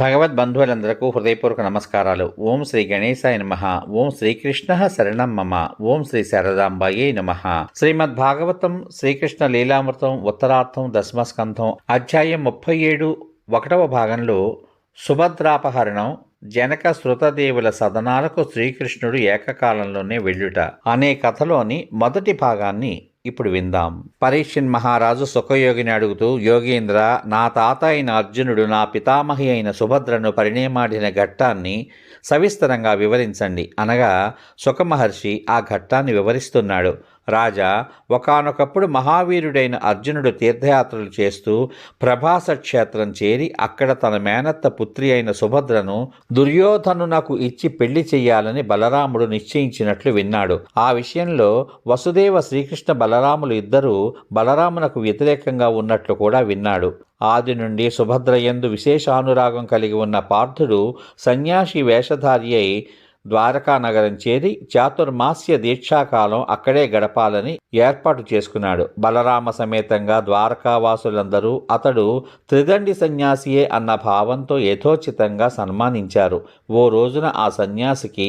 భగవద్బంధువులందరకు హృదయపూర్వక నమస్కారాలు. ఓం శ్రీ గణేశాయ నమః. ఓం శ్రీకృష్ణ శరణం మమ. ఓం శ్రీ శారదాంబాయే నమః. శ్రీమద్భాగవతం శ్రీకృష్ణ లీలామృతం ఉత్తరార్థం దశమస్కంధం అధ్యాయం 37 ఒకటవ భాగంలో సుభద్రాపహరణం, జనక శృతదేవుల సదనాలకు శ్రీకృష్ణుడు ఏకకాలంలోనే వెళ్ళుట అనే కథలోని మొదటి భాగాన్ని ఇప్పుడు విందాం. పరీక్షిన్ మహారాజు సుఖయోగిని అడుగుతూ, యోగేంద్ర, నా తాత అయిన అర్జునుడు నా పితామహి అయిన సుభద్రను పరిణయమాడిన ఘట్టాన్ని సవిస్తరంగా వివరించండి అనగా సుఖమహర్షి ఆ ఘట్టాన్ని వివరిస్తున్నాడు. రాజా, ఒకానొకప్పుడు మహావీరుడైన అర్జునుడు తీర్థయాత్రలు చేస్తూ ప్రభాస క్షేత్రం చేరి అక్కడ తన మేనత్త పుత్రి అయిన సుభద్రను దుర్యోధనునకు ఇచ్చి పెళ్లి చెయ్యాలని బలరాముడు నిశ్చయించినట్లు విన్నాడు. ఆ విషయంలో వసుదేవ శ్రీకృష్ణ బలరాములు ఇద్దరూ బలరామునకు వ్యతిరేకంగా ఉన్నట్లు కూడా విన్నాడు. ఆది నుండి సుభద్ర యందు విశేషానురాగం కలిగి ఉన్న పార్థుడు సన్యాసి వేషధారి అయి ద్వారకా నగరం చేరి చాతుర్మాస్య దీక్షాకాలం అక్కడే గడపాలని ఏర్పాటు చేసుకున్నాడు. బలరామ సమేతంగా ద్వారకావాసులందరూ అతడు త్రిదండి సన్యాసియే అన్న భావంతో యథోచితంగా సన్మానించారు. ఓ రోజున ఆ సన్యాసికి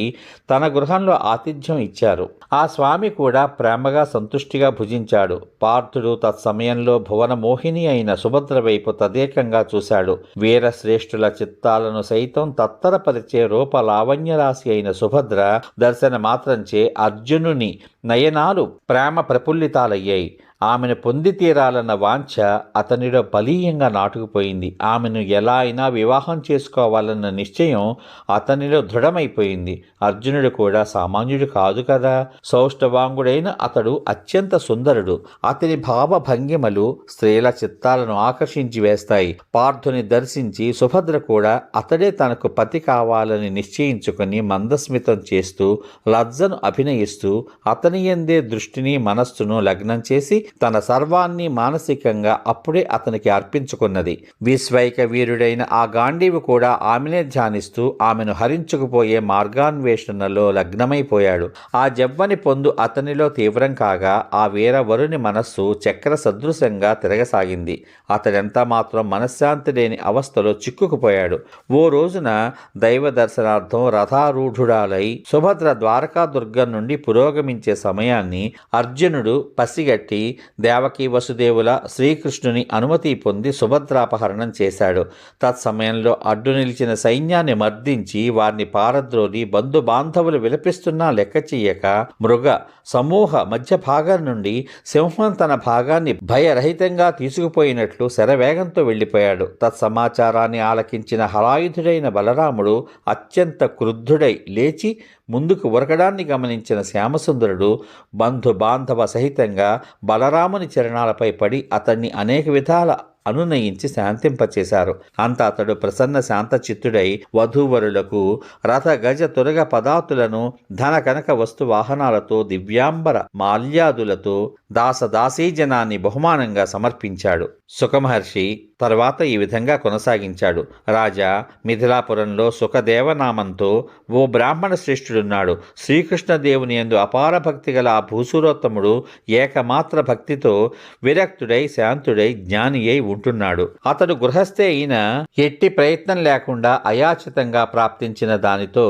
తన గృహంలో ఆతిథ్యం ఇచ్చారు. ఆ స్వామి కూడా ప్రేమగా సంతుష్టిగా భుజించాడు. పార్థుడు తత్సమయంలో భువన మోహిని అయిన సుభద్ర వైపు తదేకంగా చూశాడు. వీరశ్రేష్ఠుల చిత్తాలను సైతం తత్తరపరిచే రూపలావణ్యరాశి అయిన సుభద్ర దర్శన మాత్రంచే అర్జునుని నయనాలు ప్రేమ ప్రఫుల్లితాలయ్యాయి. ఆమెను పొంది తీరాలన్న వాంఛ అతనిలో బలీయంగా నాటుకుపోయింది. ఆమెను ఎలా అయినా వివాహం చేసుకోవాలన్న నిశ్చయం అతనిలో దృఢమైపోయింది. అర్జునుడు కూడా సామాన్యుడు కాదు కదా. సౌష్ఠవాంగుడైన అతడు అత్యంత సుందరుడు. అతని భావభంగిమలు స్త్రీల చిత్తాలను ఆకర్షించి వేస్తాయి. పార్థుని దర్శించి సుభద్ర కూడా అతడే తనకు పతి కావాలని నిశ్చయించుకుని మందస్మితం చేస్తూ లజ్జను అభినయిస్తూ అతని యందే దృష్టిని మనస్సును లగ్నం చేసి తన సర్వాన్ని మానసికంగా అప్పుడే అతనికి అర్పించుకున్నది. విశ్వైక వీరుడైన ఆ గాంధీవి కూడా ఆమెనే ధ్యానిస్తూ ఆమెను హరించుకుపోయే మార్గాన్వేషణలో లగ్నమైపోయాడు. ఆ జవ్వని పొందు అతనిలో తీవ్రం కాగా ఆ వీరవరుని మనస్సు చక్ర సదృశంగా తిరగసాగింది. అతడెంత మాత్రం మనశ్శాంతి లేని అవస్థలో చిక్కుకుపోయాడు. ఓ రోజున దైవ దర్శనార్థం రథారూఢుడాలై సుభద్ర ద్వారకా దుర్గం నుండి పురోగమించే సమయాన్ని అర్జునుడు పసిగట్టి దేవకీ వసుదేవుల శ్రీకృష్ణుని అనుమతి పొంది సుభద్రాపహరణం చేశాడు. తత్సమయంలో అడ్డు నిలిచిన సైన్యాన్ని మర్దించి వారిని పారద్రోలి బంధుబాంధవులు విలపిస్తున్నా లెక్క చెయ్యక మృగ సమూహ మధ్య భాగం నుండి సింహం తన భాగాన్ని భయరహితంగా తీసుకుపోయినట్లు శరవేగంతో వెళ్ళిపోయాడు. తత్సమాచారాన్ని ఆలకించిన హలాయుధుడైన బలరాముడు అత్యంత క్రుద్ధుడై లేచి ముందుకు ఉరకడాన్ని గమనించిన శ్యామసుందరుడు బంధుబాంధవ సహితంగా బలరాముని చరణాలపై పడి అతన్ని అనేక విధాల అనునయించి శాంతింపచేశారు. అంత అతడు ప్రసన్న శాంతచిత్తుడై వధూవరులకు రథ గజ తురగ పదాతులను ధన కనక వస్తు వాహనాలతో దివ్యాంబర మాల్యాదులతో దాసదాసీజనాన్ని బహుమానంగా సమర్పించాడు. సుఖమహర్షి తర్వాత ఈ విధంగా కొనసాగించాడు. రాజా, మిథిలాపురంలో సుఖదేవనామంతో ఓ బ్రాహ్మణ శ్రేష్ఠుడున్నాడు. శ్రీకృష్ణదేవుని యందు అపార భక్తి గల ఆ భూసురోత్తముడు ఏకమాత్ర భక్తితో విరక్తుడై శాంతుడై జ్ఞాని అయి ఉంటున్నాడు. అతడు గృహస్థే అయిన ఎట్టి ప్రయత్నం లేకుండా అయాచితంగా ప్రాప్తించిన దానితో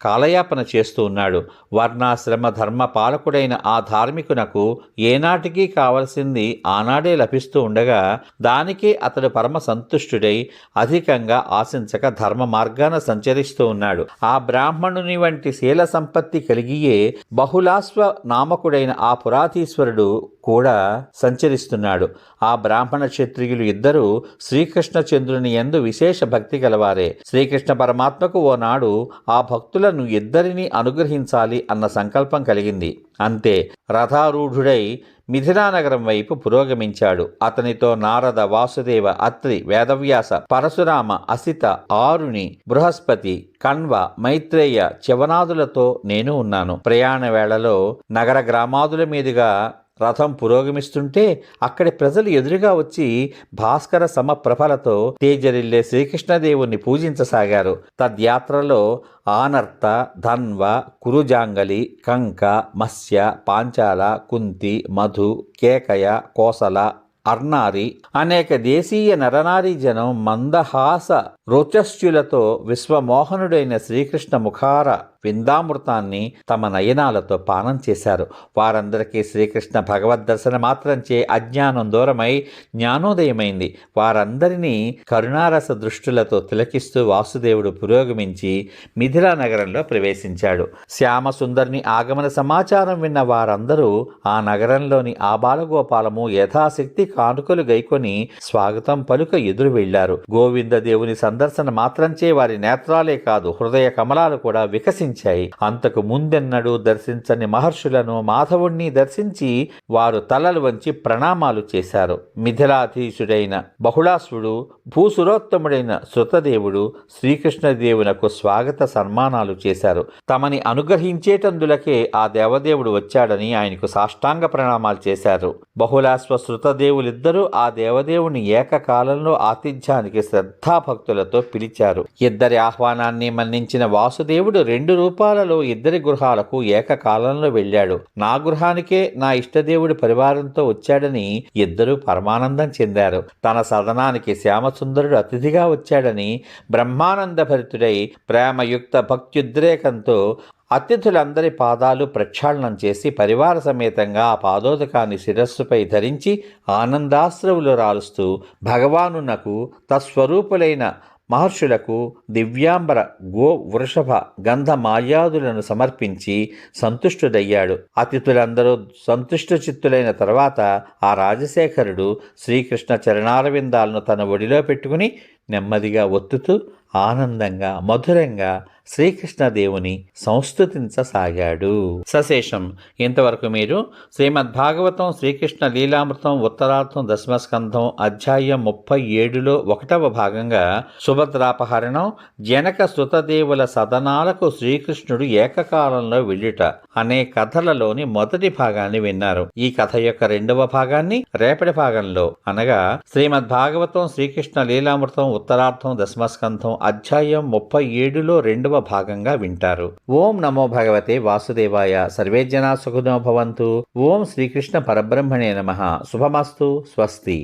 కాలయాపన చేస్తూ ఉన్నాడు. వర్ణాశ్రమ ధర్మ పాలకుడైన ఆ ధార్మికునకు ఏనాటికి కావలసింది ఆనాడే లభిస్తూ ఉండగా దానికే అతడు పరమ సంతుష్టుడై అధికంగా ఆశించక ధర్మ మార్గాన సంచరిస్తూ ఉన్నాడు. ఆ బ్రాహ్మణుని వంటి శీల సంపత్తి కలిగియే బహుళాశ్వ నామకుడైన ఆ పురాధీశ్వరుడు కూడా సంచరిస్తున్నాడు. ఆ బ్రాహ్మణ క్షత్రియులు ఇద్దరూ శ్రీకృష్ణచంద్రుని యందు విశేష భక్తి గలవారే. శ్రీకృష్ణ పరమాత్మకు ఓనాడు ఆ భక్తులను ఇద్దరినీ అనుగ్రహించాలి అన్న సంకల్పం కలిగింది. అంతే రథారూఢుడై మిథిలానగరం వైపు పురోగమించాడు. అతనితో నారద, వాసుదేవ, అత్రి, వేదవ్యాస, పరశురామ, అసిత, ఆరుణి, బృహస్పతి, కణ్వ, మైత్రేయ, చ్యవనాదులతో నేను ఉన్నాను. ప్రయాణ వేళలో నగర గ్రామాదుల మీదుగా రథం పురోగమిస్తుంటే అక్కడి ప్రజలు ఎదురుగా వచ్చి భాస్కర సమప్రభలతో తేజరిల్లే శ్రీకృష్ణదేవుణ్ణి పూజించసాగారు. తద్యాత్రలో ఆనర్త, ధన్వ, కురుజాంగలి, కంక, మత్స్య, పాంచాల, కుంతి, మధు, కేకయ, కోసల, అర్నారి అనేక దేశీయ నరనారీ జనం మందహాస రోచస్యులతో విశ్వమోహనుడైన శ్రీకృష్ణ ముఖార విందామృతాన్ని తమ నయనాలతో పానం చేశారు. వారందరికీ శ్రీకృష్ణ భగవద్ దర్శన మాత్రంచే అజ్ఞానం దూరమై జ్ఞానోదయమైంది. వారందరినీ కరుణారస దృష్టులతో తిలకిస్తూ వాసుదేవుడు పురోగమించి మిథిలా నగరంలో ప్రవేశించాడు. శ్యామసుందరిని ఆగమన సమాచారం విన్న వారందరూ ఆ నగరంలోని ఆబాలగోపాలము యథాశక్తి కానుకలు గైకొని స్వాగతం పలుక ఎదురు వెళ్లారు. గోవింద దేవుని సందర్శన మాత్రంచే వారి నేత్రాలే కాదు, హృదయ కమలాలు కూడా వికసించాయి. అంతకు ముందెన్నడూ దర్శించని మహర్షులను మాధవుణ్ణి దర్శించి వారు తలలు వంచి ప్రణామాలు చేశారు. మిథిలాధీశుడైన బహుళాసుడు, భూసురోత్తముడైన శృతదేవుడు శ్రీకృష్ణదేవునకు స్వాగత సన్మానాలు చేశారు. తమని అనుగ్రహించేటందులకే ఆ దేవదేవుడు వచ్చాడని ఆయనకు సాష్టాంగ ప్రణామాలు చేశారు. బహుళాశ్వ శృతదేవులిద్దరూ ఆ దేవదేవుని ఏకకాలంలో ఆతిథ్యానికి శ్రద్ధాభక్తులతో పిలిచారు. ఇద్దరి ఆహ్వానాన్ని మన్నించిన వాసుదేవుడు 2 రూపాలలో ఇద్దరి గృహాలకు ఏకకాలంలో వెళ్ళాడు. నా గృహానికే నా ఇష్టదేవుడి పరివారంతో వచ్చాడని ఇద్దరూ పరమానందం చెందారు. తన సదనానికి శ్యామసుందరుడు అతిథిగా వచ్చాడని బ్రహ్మానంద భరితుడై ప్రేమయుక్త భక్త్యుద్రేకంతో అతిథులందరి పాదాలు ప్రక్షాళనం చేసి పరివార సమేతంగా ఆ పాదోదకాన్ని శిరస్సుపై ధరించి ఆనందాశ్రవులు రాలుస్తూ భగవానునకు తస్వరూపులైన మహర్షులకు దివ్యాంబర గో వృషభ గంధ మాల్యాదులను సమర్పించి సంతుష్టుడయ్యాడు. అతిథులందరూ సంతుష్ట చిత్తులైన తర్వాత ఆ రాజశేఖరుడు శ్రీకృష్ణ చరణారవిందాలను తన ఒడిలో పెట్టుకుని నెమ్మదిగా ఒత్తుతూ ఆనందంగా మధురంగా శ్రీకృష్ణదేవుని సంస్తుతించసాగాడు. సశేషం. ఇంతవరకు మీరు శ్రీమద్భాగవతం శ్రీకృష్ణ లీలామృతం ఉత్తరార్థం దశమస్కంధం అధ్యాయం 37లో 1వ భాగంగా సుభద్రాపహరణం, జనక శృతదేవుల సదనాలకు శ్రీకృష్ణుడు ఏకకాలంలో వెళ్ళుట అనే కథలలోని మొదటి భాగాన్ని విన్నారు. ఈ కథ యొక్క 2వ భాగాన్ని రేపటి భాగంలో అనగా శ్రీమద్భాగవతం శ్రీకృష్ణ లీలామృతం ఉత్తరార్థం దశమస్కంధం అధ్యాయం 37లో 2వ భాగంగా వింటారు. ఓం నమో భగవతే వాసుదేవాయ. సర్వే జనా సుఖినో భవంతు. ఓం శ్రీకృష్ణ పరబ్రహ్మణే నమః. శుభమస్తు. స్వస్తి.